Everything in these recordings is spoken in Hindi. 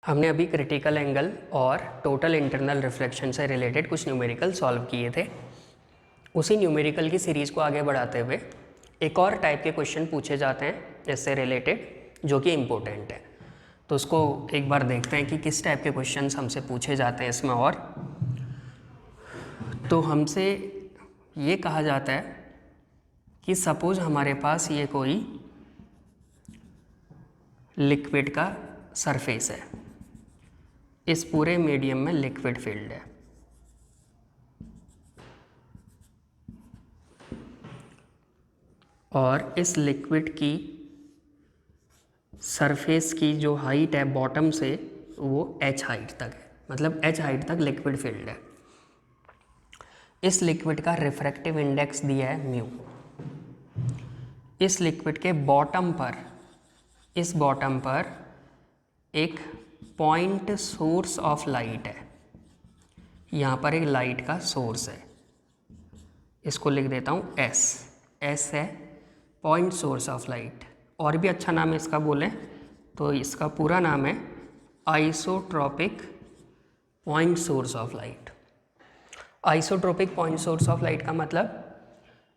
हमने अभी क्रिटिकल एंगल और टोटल इंटरनल रिफ्लेक्शन से रिलेटेड कुछ न्यूमेरिकल सॉल्व किए थे। उसी न्यूमेरिकल की सीरीज़ को आगे बढ़ाते हुए एक और टाइप के क्वेश्चन पूछे जाते हैं इससे रिलेटेड जो कि इम्पोर्टेंट है। तो उसको एक बार देखते हैं कि किस टाइप के क्वेश्चन हमसे पूछे जाते हैं इसमें। और तो हमसे ये कहा जाता है कि सपोज हमारे पास ये कोई लिक्विड का सरफेस है, इस पूरे मीडियम में लिक्विड फील्ड है और इस लिक्विड की सरफेस की जो हाइट है बॉटम से वो h हाइट तक है, मतलब h हाइट तक लिक्विड फील्ड है। इस लिक्विड का रिफ्रैक्टिव इंडेक्स दिया है म्यू। इस लिक्विड के बॉटम पर, इस बॉटम पर एक पॉइंट सोर्स ऑफ लाइट है। यहाँ पर एक लाइट का सोर्स है, इसको लिख देता हूँ एस है पॉइंट सोर्स ऑफ लाइट। और भी अच्छा नाम है इसका बोलें तो इसका पूरा नाम है isotropic point source of light. Isotropic point source of light का मतलब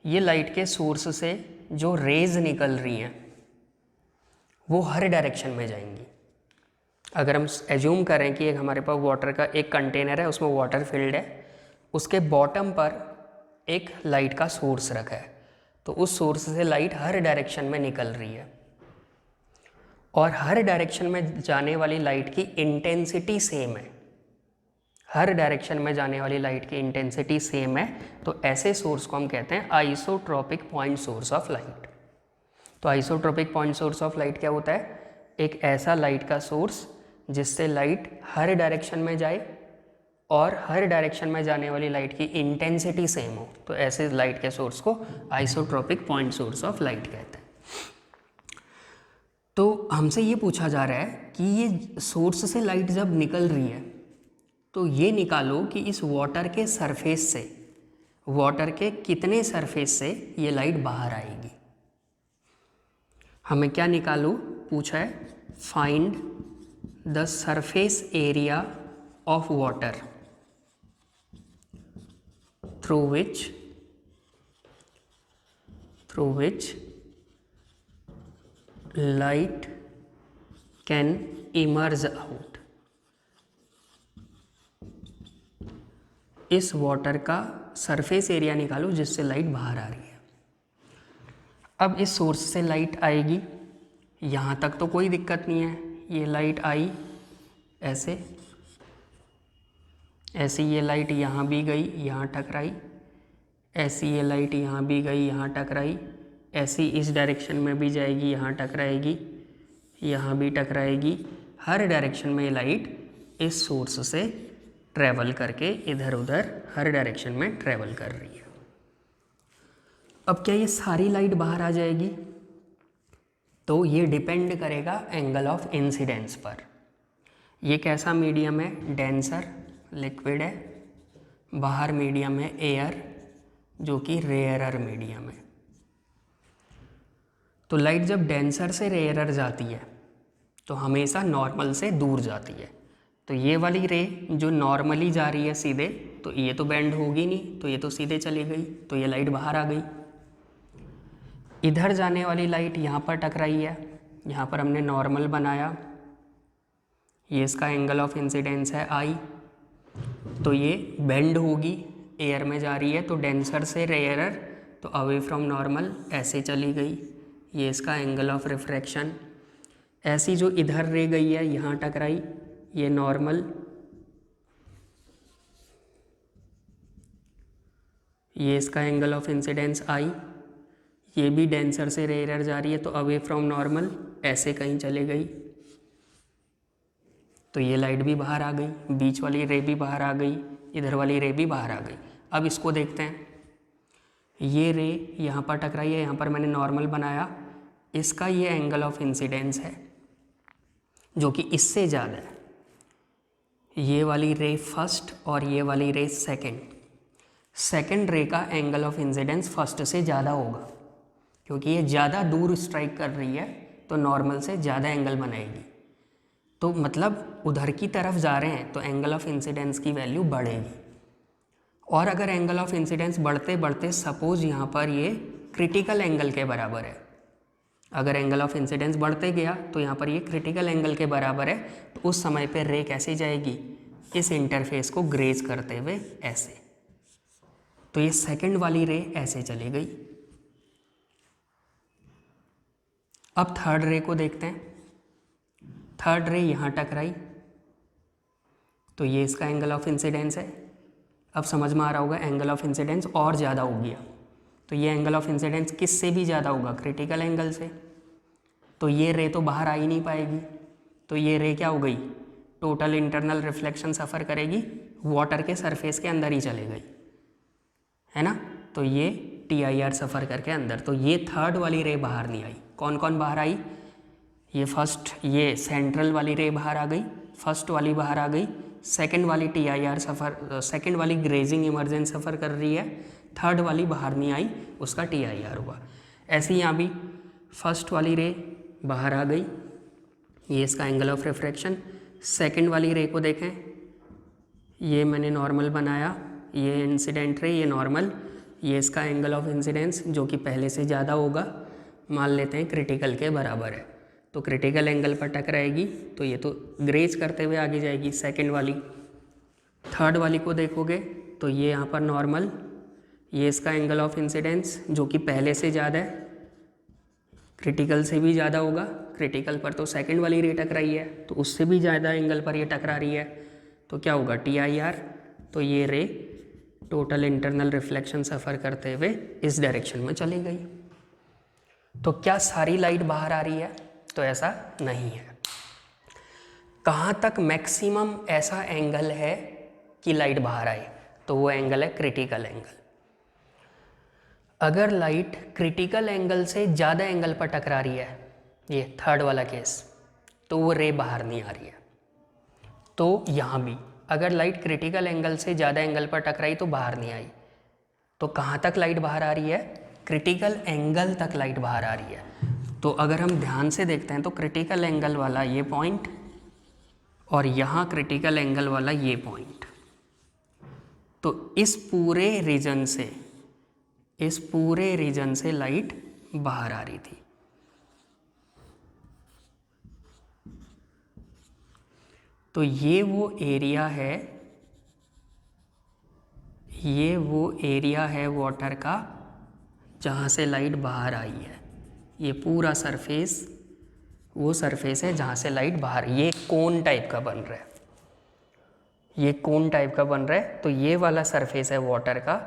ये लाइट के सोर्स से जो रेज निकल रही हैं वो हर डायरेक्शन में जाएंगी। अगर हम एज्यूम करें कि एक हमारे पास वाटर का एक कंटेनर है, उसमें वाटर फिल्ड है, उसके बॉटम पर एक लाइट का सोर्स रखा है, तो उस सोर्स से लाइट हर डायरेक्शन में निकल रही है और हर डायरेक्शन में जाने वाली लाइट की इंटेंसिटी सेम है। हर डायरेक्शन में जाने वाली लाइट की इंटेंसिटी सेम है, तो ऐसे सोर्स को हम कहते हैं isotropic point source of light. तो isotropic point source of light क्या होता है? एक ऐसा लाइट का सोर्स जिससे लाइट हर डायरेक्शन में जाए और हर डायरेक्शन में जाने वाली लाइट की इंटेंसिटी सेम हो, तो ऐसे लाइट के सोर्स को isotropic point source of light कहते हैं। तो हमसे ये पूछा जा रहा है कि ये सोर्स से लाइट जब निकल रही है तो ये निकालो कि इस वाटर के सरफेस से, वाटर के कितने सरफेस से ये लाइट बाहर आएगी। हमें क्या निकालो पूछा है, find the surface area of water through which light can emerge out। इस वाटर का सरफेस एरिया निकालो जिससे लाइट बाहर आ रही है। अब इस सोर्स से लाइट आएगी, यहाँ तक तो कोई दिक्कत नहीं है, ये लाइट आई ऐसे, ऐसी ये लाइट यहाँ भी गई, यहाँ टकराई, ऐसी ये लाइट यहाँ भी गई, यहाँ टकराई, ऐसी इस डायरेक्शन में भी जाएगी, यहाँ टकराएगी, यहाँ भी टकराएगी। हर डायरेक्शन में ये लाइट इस सोर्स से ट्रैवल करके इधर उधर हर डायरेक्शन में ट्रैवल कर रही है। अब क्या ये सारी लाइट बाहर आ जाएगी? तो ये डिपेंड करेगा एंगल ऑफ इंसिडेंस पर। ये कैसा मीडियम है? डेंसर लिक्विड है, बाहर मीडियम है एयर जो कि रेयरर मीडियम है। तो लाइट जब डेंसर से रेयरर जाती है तो हमेशा नॉर्मल से दूर जाती है। तो ये वाली रे जो नॉर्मली जा रही है सीधे, तो ये तो बेंड होगी नहीं, तो ये तो सीधे चली गई, तो ये लाइट बाहर आ गई। इधर जाने वाली लाइट यहाँ पर टकराई है, यहाँ पर हमने नॉर्मल बनाया, ये इसका एंगल ऑफ इंसिडेंस है आई, तो ये बेंड होगी, एयर में जा रही है, तो डेंसर से रेयरर, तो अवे फ्रॉम नॉर्मल ऐसे चली गई, ये इसका एंगल ऑफ रिफ्रैक्शन। ऐसी जो इधर रे गई है यहाँ टकराई, ये नॉर्मल, ये इसका एंगल ऑफ इंसिडेंस आई, ये भी डेंसर से रेयरर जा रही है, तो अवे फ्रॉम नॉर्मल ऐसे कहीं चले गई, तो ये लाइट भी बाहर आ गई, बीच वाली रे भी बाहर आ गई, इधर वाली रे भी बाहर आ गई। अब इसको देखते हैं, ये रे यहाँ पर टकराई है, यहाँ पर मैंने नॉर्मल बनाया, इसका ये एंगल ऑफ इंसिडेंस है जो कि इससे ज़्यादा है। ये वाली रे फर्स्ट और ये वाली रे सेकंड। सेकंड रे का एंगल ऑफ इंसिडेंस फर्स्ट से ज़्यादा होगा क्योंकि ये ज़्यादा दूर स्ट्राइक कर रही है, तो नॉर्मल से ज़्यादा एंगल बनाएगी। तो मतलब उधर की तरफ जा रहे हैं तो एंगल ऑफ इंसिडेंस की वैल्यू बढ़ेगी। और अगर एंगल ऑफ इंसिडेंस बढ़ते बढ़ते सपोज यहाँ पर ये क्रिटिकल एंगल के बराबर है, अगर एंगल ऑफ इंसिडेंस बढ़ते गया तो यहाँ पर ये क्रिटिकल एंगल के बराबर है, तो उस समय पे रे कैसे जाएगी, इस इंटरफेस को ग्रेज करते हुए ऐसे। तो ये सेकंड वाली रे ऐसे चली गई। अब थर्ड रे को देखते हैं। थर्ड रे यहाँ टकराई तो ये इसका एंगल ऑफ इंसिडेंस है। अब समझ में आ रहा होगा एंगल ऑफ इंसिडेंस और ज़्यादा हो गया, तो ये एंगल ऑफ इंसिडेंस किस से भी ज़्यादा होगा, क्रिटिकल एंगल से। तो ये रे तो बाहर आ ही नहीं पाएगी, तो ये रे क्या हो गई, टोटल इंटरनल रिफ्लेक्शन सफ़र करेगी, वाटर के सरफेस के अंदर ही चले गई, है ना। तो ये TIR सफ़र करके अंदर, तो ये थर्ड वाली रे बाहर नहीं आई। कौन कौन बाहर आई, ये फर्स्ट, ये सेंट्रल वाली रे बाहर आ गई, फर्स्ट वाली बाहर आ गई, सेकंड वाली TIR सफ़र, सेकंड वाली ग्रेजिंग इमर्जेंस सफ़र कर रही है, थर्ड वाली बाहर नहीं आई, उसका TIR हुआ। ऐसे ही यहाँ भी फर्स्ट वाली रे बाहर आ गई, ये इसका एंगल ऑफ रिफ्रैक्शन। सेकंड वाली रे को देखें, ये मैंने नॉर्मल बनाया, ये इंसिडेंट रे, ये नॉर्मल, ये इसका एंगल ऑफ इंसिडेंस जो कि पहले से ज़्यादा होगा, मान लेते हैं क्रिटिकल के बराबर है, तो क्रिटिकल एंगल पर टकराएगी तो ये तो ग्रेज करते हुए आगे जाएगी सेकंड वाली। थर्ड वाली को देखोगे तो ये यहाँ पर नॉर्मल, ये इसका एंगल ऑफ इंसिडेंस जो कि पहले से ज़्यादा है, क्रिटिकल से भी ज़्यादा होगा, क्रिटिकल पर तो सेकंड वाली रे टकराई है, तो उससे भी ज़्यादा एंगल पर ये टकरा रही है, तो क्या होगा TIR। तो ये रे टोटल इंटरनल रिफ्लेक्शन सफ़र करते हुए इस डायरेक्शन में चली गई। तो क्या सारी लाइट बाहर आ रही है, तो ऐसा नहीं है। कहाँ तक मैक्सिमम ऐसा एंगल है कि लाइट बाहर आए, तो वो एंगल है क्रिटिकल एंगल। अगर लाइट क्रिटिकल एंगल से ज़्यादा एंगल पर टकरा रही है, ये थर्ड वाला केस, तो वो रे बाहर नहीं आ रही है। तो यहाँ भी अगर लाइट क्रिटिकल एंगल से ज़्यादा एंगल पर टकराई तो बाहर नहीं आई, तो कहाँ तक लाइट बाहर आ रही है, क्रिटिकल एंगल तक लाइट बाहर आ रही है। तो अगर हम ध्यान से देखते हैं तो क्रिटिकल एंगल वाला ये पॉइंट और यहाँ क्रिटिकल एंगल वाला ये पॉइंट, तो इस पूरे रीजन से लाइट बाहर आ रही थी। तो ये वो एरिया है वाटर का जहाँ से लाइट बाहर आई है। ये पूरा सरफेस वो सरफेस है जहाँ से लाइट बाहर, ये कोन टाइप का बन रहा है, ये कोन टाइप का बन रहा है। तो ये वाला सरफेस है वाटर का,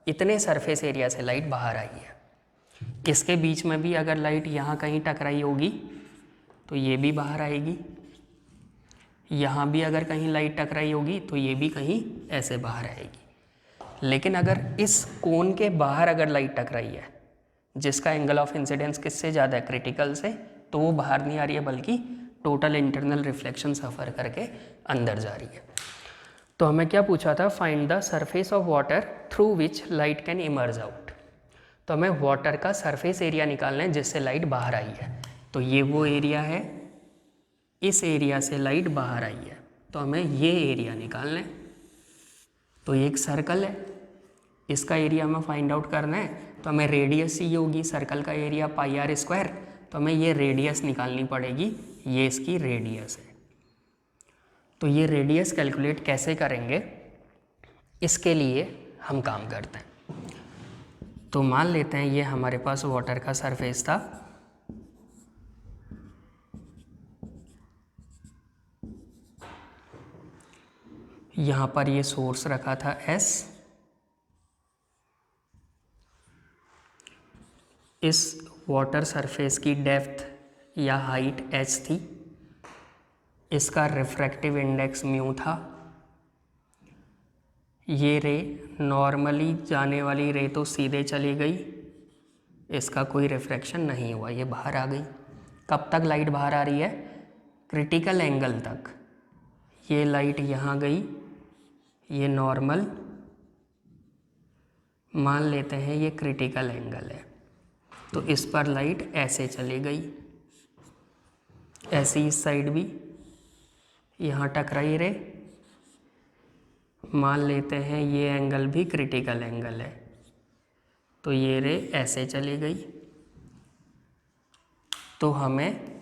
इतने सरफेस एरिया से लाइट बाहर आई है। इसके बीच में भी अगर लाइट यहाँ कहीं टकराई होगी तो ये भी बाहर आएगी, यहाँ भी अगर कहीं लाइट टकराई होगी तो ये भी कहीं ऐसे बाहर आएगी। लेकिन अगर इस कोन के बाहर अगर लाइट टकराई है जिसका एंगल ऑफ इंसिडेंस किससे ज़्यादा है, क्रिटिकल से, तो वो बाहर नहीं आ रही है बल्कि टोटल इंटरनल रिफ्लेक्शन सफ़र करके अंदर जा रही है। तो हमें क्या पूछा था, find the surface of water through which light can emerge out. तो हमें वाटर का सरफेस एरिया निकालना है जिससे लाइट बाहर आई है। तो ये वो एरिया है, इस एरिया से लाइट बाहर आई है, तो हमें ये एरिया निकालना है। तो ये एक सर्कल है, इसका एरिया हमें फाइंड आउट करना है, तो हमें रेडियस ही होगी, सर्कल का एरिया πr², तो हमें ये रेडियस निकालनी पड़ेगी, ये इसकी रेडियस है। तो ये रेडियस कैलकुलेट कैसे करेंगे, इसके लिए हम काम करते हैं। तो मान लेते हैं ये हमारे पास वाटर का सरफेस था, यहाँ पर ये सोर्स रखा था S, इस वाटर सरफेस की डेप्थ या हाइट h थी, इसका रिफ्रैक्टिव इंडेक्स म्यू था। ये रे नॉर्मली जाने वाली रे तो सीधे चली गई, इसका कोई रिफ्रैक्शन नहीं हुआ, ये बाहर आ गई। कब तक लाइट बाहर आ रही है, क्रिटिकल एंगल तक। ये लाइट यहाँ गई, ये नॉर्मल मान लेते हैं, ये क्रिटिकल एंगल है, तो इस पर लाइट ऐसे चली गई, ऐसी इस साइड भी, यहाँ टकरा ही रहे, मान लेते हैं ये एंगल भी क्रिटिकल एंगल है, तो ये रे ऐसे चली गई, तो हमें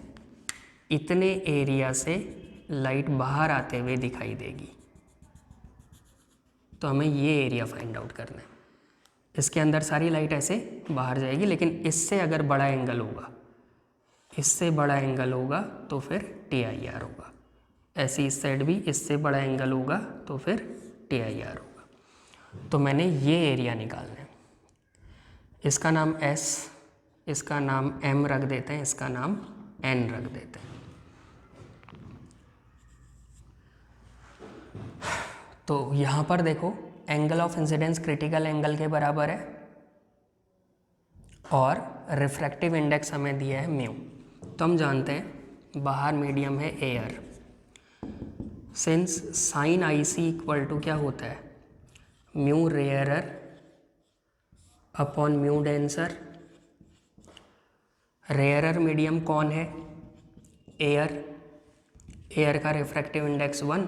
इतने एरिया से लाइट बाहर आते हुए दिखाई देगी। तो हमें ये एरिया फाइंड आउट करना है। इसके अंदर सारी लाइट ऐसे बाहर जाएगी, लेकिन इससे अगर बड़ा एंगल होगा, इससे बड़ा एंगल होगा तो फिर TIR होगा। ऐसी इस साइड भी इससे बड़ा एंगल होगा तो फिर TIR होगा। तो मैंने ये एरिया निकालना है। इसका नाम S, इसका नाम M रख देते हैं, इसका नाम N रख देते हैं। तो यहाँ पर देखो angle of incidence critical angle के बराबर है और रिफ्रैक्टिव इंडेक्स हमें दिया है म्यू। तो हम जानते हैं बाहर मीडियम है air, since sine IC equal to क्या होता है, mu rarer upon mu denser. Rarer medium कौन है, एयर, एयर का रिफ्रैक्टिव इंडेक्स 1,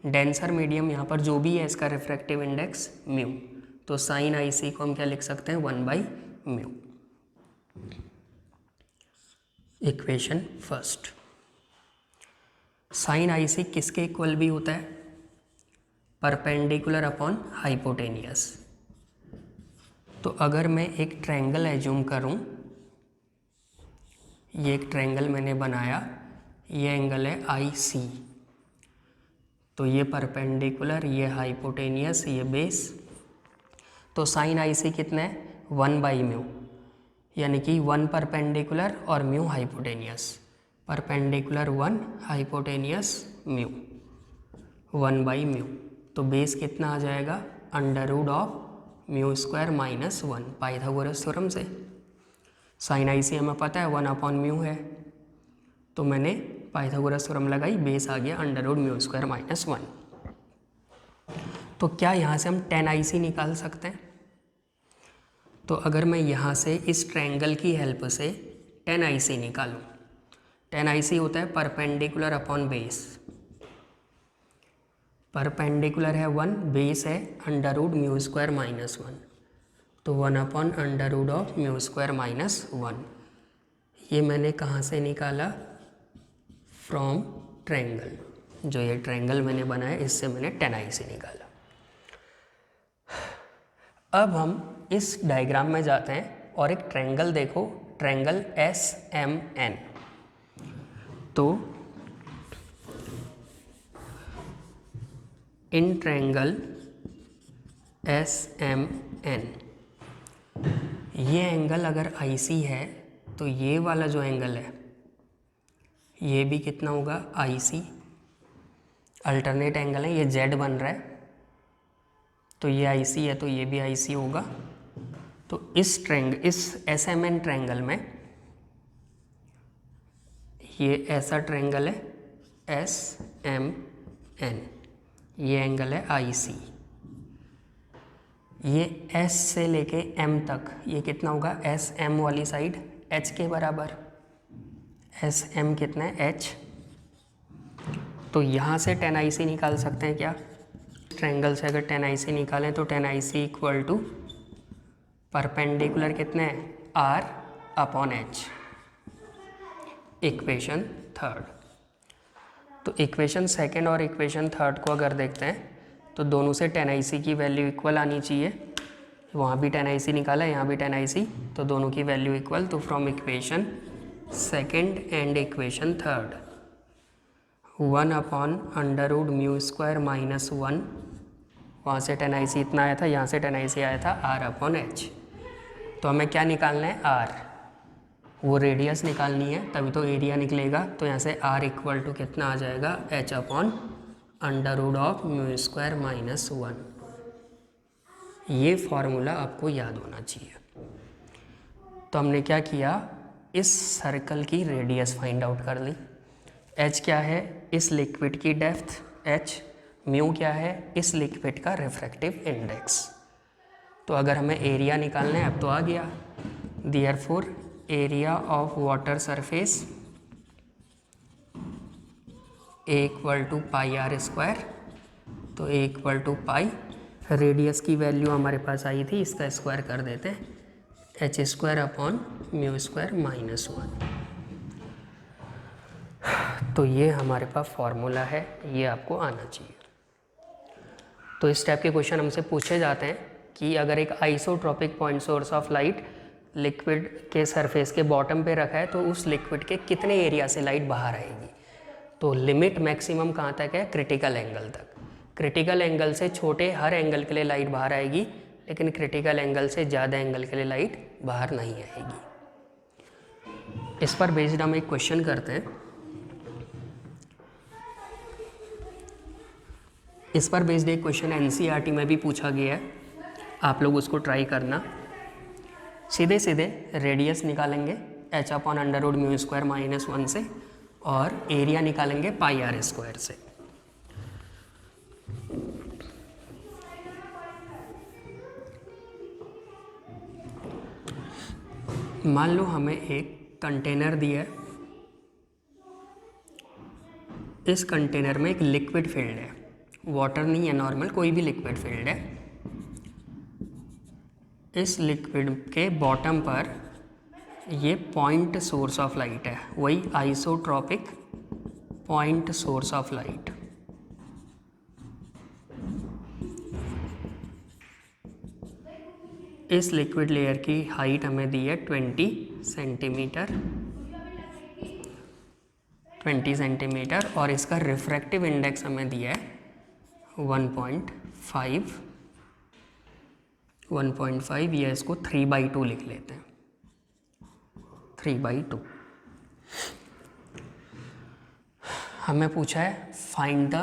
डेंसर मीडियम यहाँ पर जो भी है इसका रिफ्रैक्टिव इंडेक्स म्यू। तो साइन IC को हम क्या लिख सकते हैं, 1/μ। इक्वेशन फर्स्ट, साइन IC किसके इक्वल भी होता है, परपेंडिकुलर अपॉन हाइपोटेनियस। तो अगर मैं एक ट्रायंगल एज्यूम करूं, ये एक ट्रायंगल मैंने बनाया, ये एंगल है IC, तो ये परपेंडिकुलर, ये हाइपोटेनियस, ये बेस। तो साइन IC कितना है, 1/μ, यानी कि 1 परपेंडिकुलर और mu hypotenuse. Perpendicular 1, hypotenuse mu, 1/μ। तो बेस कितना आ जाएगा, under root of mu square minus 1, Pythagoras theorem से। साइन IC हमें पता है 1/μ है, तो मैंने पाइथागोरस थ्योरम लगाई, बेस आ गया under root mu square minus 1। तो क्या यहाँ से हम tan IC निकाल सकते हैं? तो अगर मैं यहाँ से इस ट्रायंगल की हेल्प से tan IC निकालूँ, tan IC होता है परपेंडिकुलर अपॉन बेस। परपेंडिकुलर है 1, बेस है under root mu square minus 1, तो 1/√μ स्क्वायर माइनस 1। ये मैंने कहाँ से निकाला, फ्रॉम ट्रायंगल। जो ये ट्रायंगल मैंने बनाया इससे मैंने tan IC निकाला। अब हम इस डायग्राम में जाते हैं और एक ट्रायंगल देखो, ट्रायंगल SMN। तो इन ट्रायंगल SMN ये एंगल अगर IC है तो ये वाला जो एंगल है ये भी कितना होगा, IC। अल्टरनेट एंगल है, ये Z बन रहा है, तो ये IC है तो ये भी IC होगा। तो इस SMN ट्रायंगल में ये ऐसा ट्रायंगल है SMN, ये एंगल है IC। ये S से लेके M तक ये कितना होगा, SM वाली साइड H के बराबर, SM कितना है, H। तो यहाँ से tan IC निकाल सकते हैं क्या, ट्रायंगल से अगर tan IC निकालें तो tan IC equal to perpendicular कितने हैं, R upon H। Equation third, तो इक्वेशन सेकंड और इक्वेशन थर्ड को अगर देखते हैं तो दोनों से tan IC की वैल्यू इक्वल आनी चाहिए। वहाँ भी tan IC निकाला, यहाँ भी tan IC, तो दोनों की वैल्यू इक्वल। तो from equation second and equation third, 1/√μ square minus 1, वहाँ से tan IC इतना आया था, यहाँ से tan IC आया था R अपॉन H। तो हमें क्या निकालना है, R, वो रेडियस निकालनी है तभी तो एरिया निकलेगा। तो यहाँ से R इक्वल टू कितना आ जाएगा, H अपॉन √μ स्क्वायर माइनस 1। ये फॉर्मूला आपको याद होना चाहिए। तो हमने क्या किया, इस सर्कल की रेडियस फाइंड आउट कर ली। H क्या है, इस लिक्विड की डेप्थ H, म्यू क्या है, इस लिक्विड का रिफ्रैक्टिव इंडेक्स। तो अगर हमें एरिया निकालना है अब तो आ गया, therefore area of water surface A equal to pi R square, तो A equal to pi, radius की वैल्यू हमारे पास आई थी, इसका स्क्वायर कर देते हैं, H square upon mu square minus 1। तो ये हमारे पास फॉर्मूला है, ये आपको आना चाहिए। तो इस टाइप के क्वेश्चन हमसे पूछे जाते हैं कि अगर एक isotropic point source of light liquid के सरफेस के बॉटम पे रखा है तो उस लिक्विड के कितने एरिया से लाइट बाहर आएगी। तो लिमिट मैक्सिमम कहाँ तक है, क्रिटिकल एंगल तक। क्रिटिकल एंगल से छोटे हर एंगल के लिए लाइट बाहर आएगी, लेकिन क्रिटिकल एंगल से ज़्यादा एंगल के लिए लाइट बाहर नहीं आएगी। इस पर बेस्ड हम एक क्वेश्चन करते हैं। इस पर बेस्ड एक क्वेश्चन एनसीईआरटी में भी पूछा गया है, आप लोग उसको ट्राई करना। सीधे सीधे रेडियस निकालेंगे H upon under root mu square minus 1 से, और एरिया निकालेंगे पाई आर स्क्वायर से। मान लो हमें एक कंटेनर दिया है, इस कंटेनर में एक लिक्विड फील्ड है, वाटर नहीं है, नॉर्मल कोई भी लिक्विड फील्ड है। इस लिक्विड के बॉटम पर ये पॉइंट सोर्स ऑफ लाइट है, वही isotropic point source of light. इस लिक्विड लेयर की हाइट हमें दी है 20 सेंटीमीटर और इसका रिफ्रैक्टिव इंडेक्स हमें दिया है 1.5, ये इसको 3/2 लिख लेते हैं, 3/2। हमें पूछा है find the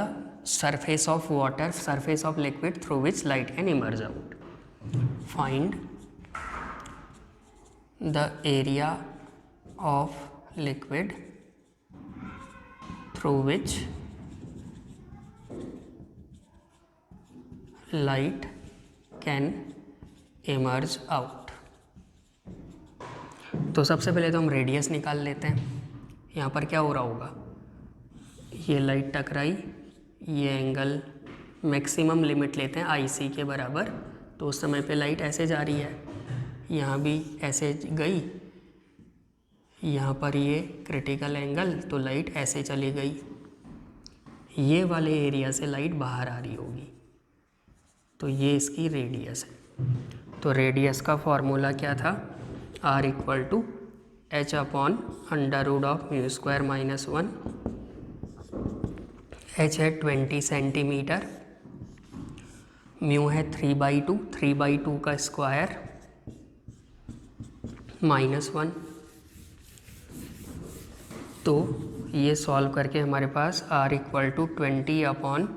surface of water, surface of liquid through which light can emerge out. Find the area of liquid through which light can emerge out. तो सबसे पहले तो हम रेडियस निकाल लेते हैं। यहाँ पर क्या हो रहा होगा, ये लाइट टकराई, ये एंगल मैक्सिमम लिमिट लेते हैं IC के बराबर, तो उस समय पे लाइट ऐसे जा रही है, यहाँ भी ऐसे गई, यहाँ पर ये क्रिटिकल एंगल, तो लाइट ऐसे चली गई, ये वाले एरिया से लाइट बाहर आ रही होगी, तो ये इसकी रेडियस है। तो रेडियस का फॉर्मूला क्या था, R equal to H upon under root of mu square minus 1। H है 20 सेंटीमीटर, म्यू है 3/2 का स्क्वायर माइनस 1। तो ये सॉल्व करके हमारे पास R equal to 20 upon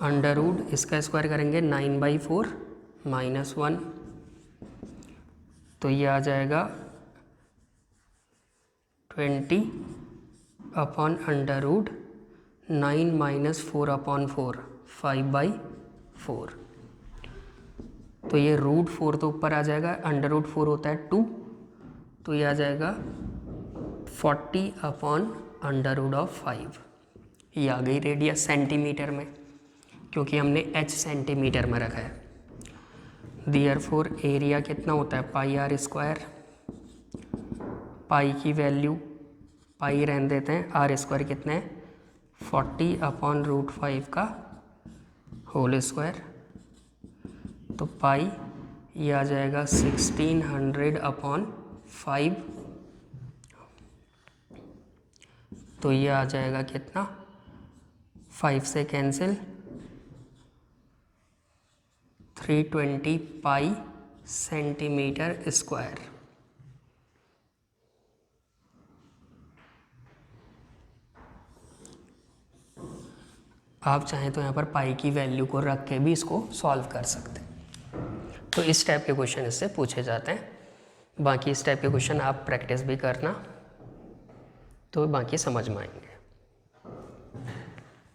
under root, इसका स्क्वायर करेंगे 9/4 माइनस 1, तो ये आ जाएगा 20 अपॉन अंडर रूट 9 माइनस 4/4, 5/4। तो ये √4 तो ऊपर आ जाएगा, अंडर रूट 4 होता है 2, तो ये आ जाएगा 40 अपॉन अंडर रूट ऑफ 5। ये आ गई रेडियस सेंटीमीटर में, क्योंकि हमने H सेंटीमीटर में रखा है। देयरफॉर एरिया कितना होता है, पाई आर स्क्वायर, पाई की वैल्यू पाई रहने देते हैं, आर स्क्वायर कितने हैं 40 अपॉन √5 का होल स्क्वायर, तो पाई ये आ जाएगा 1600 अपॉन 5, तो ये आ जाएगा कितना, 5 से कैंसिल, 320 पाई सेंटीमीटर स्क्वायर। आप चाहें तो यहाँ पर पाई की वैल्यू को रख के भी इसको सॉल्व कर सकते हैं। तो इस टाइप के क्वेश्चन इससे पूछे जाते हैं। बाकी इस टाइप के क्वेश्चन आप प्रैक्टिस भी करना, तो बाकी समझ में आएंगे।